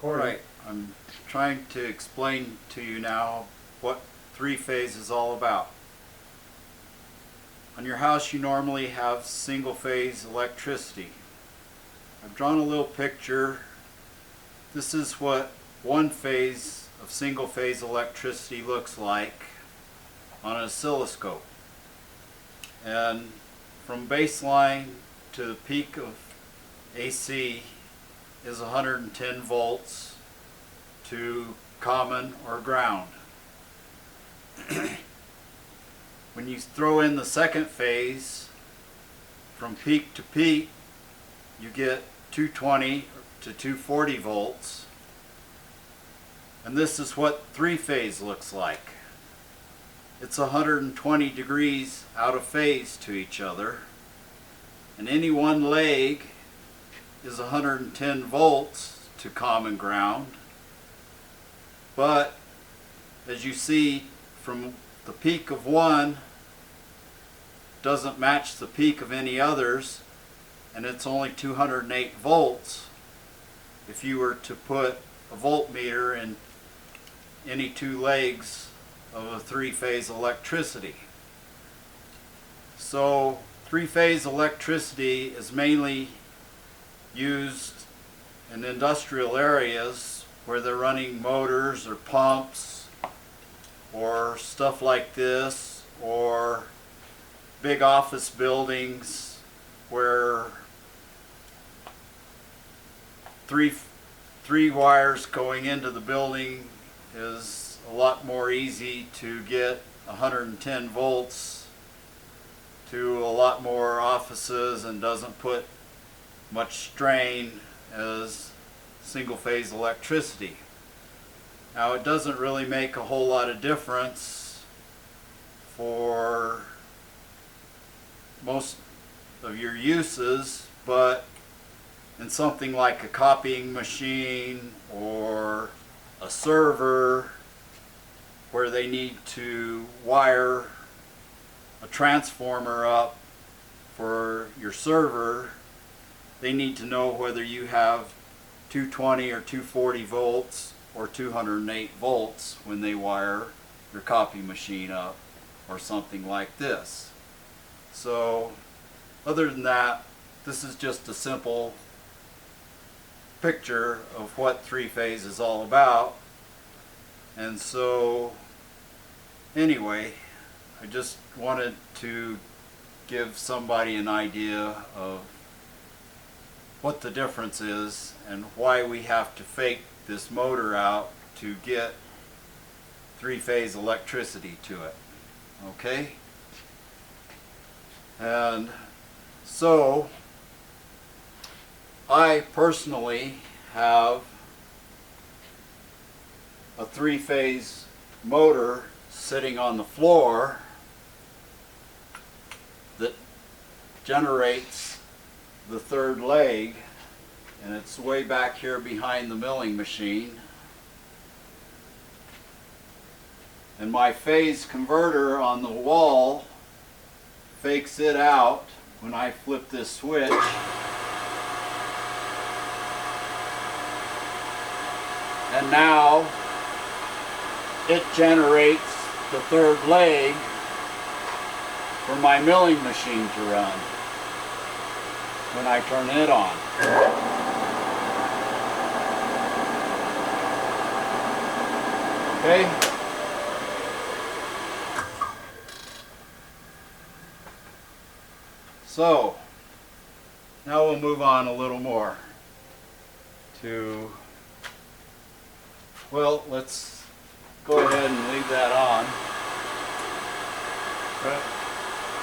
Alright, I'm trying to explain to you now what three-phase is all about. On your house you normally have single-phase electricity. I've drawn a little picture. This is what one phase of single-phase electricity looks like on an oscilloscope. And from baseline to the peak of AC is 110 volts to common or ground. When you throw in the second phase, from peak to peak, you get 220 to 240 volts. And this is what three-phase looks like. It's 120 degrees out of phase to each other. And any one leg is 110 volts to common ground. But as you see, from the peak of one doesn't match the peak of any others, and it's only 208 volts if you were to put a voltmeter in any two legs of a three-phase electricity. So three-phase electricity is mainly used in industrial areas where they're running motors or pumps or stuff like this, or big office buildings where three wires going into the building is a lot more easy to get 110 volts to a lot more offices and doesn't put much strain as single-phase electricity. Now, it doesn't really make a whole lot of difference for most of your uses, but in something like a copying machine or a server where they need to wire a transformer up for your server, they need to know whether you have 220 or 240 volts or 208 volts when they wire your copy machine up or something like this. So other than that, this is just a simple picture of what three-phase is all about. And so anyway, I just wanted to give somebody an idea of what the difference is and why we have to fake this motor out to get three-phase electricity to it. Okay? And so I personally have a three-phase motor sitting on the floor that generates the third leg, and it's way back here behind the milling machine. And my phase converter on the wall fakes it out when I flip this switch. And now it generates the third leg for my milling machine to run when I turn it on. Okay? So, now we'll move on a little more to, well, let's go ahead and leave that on.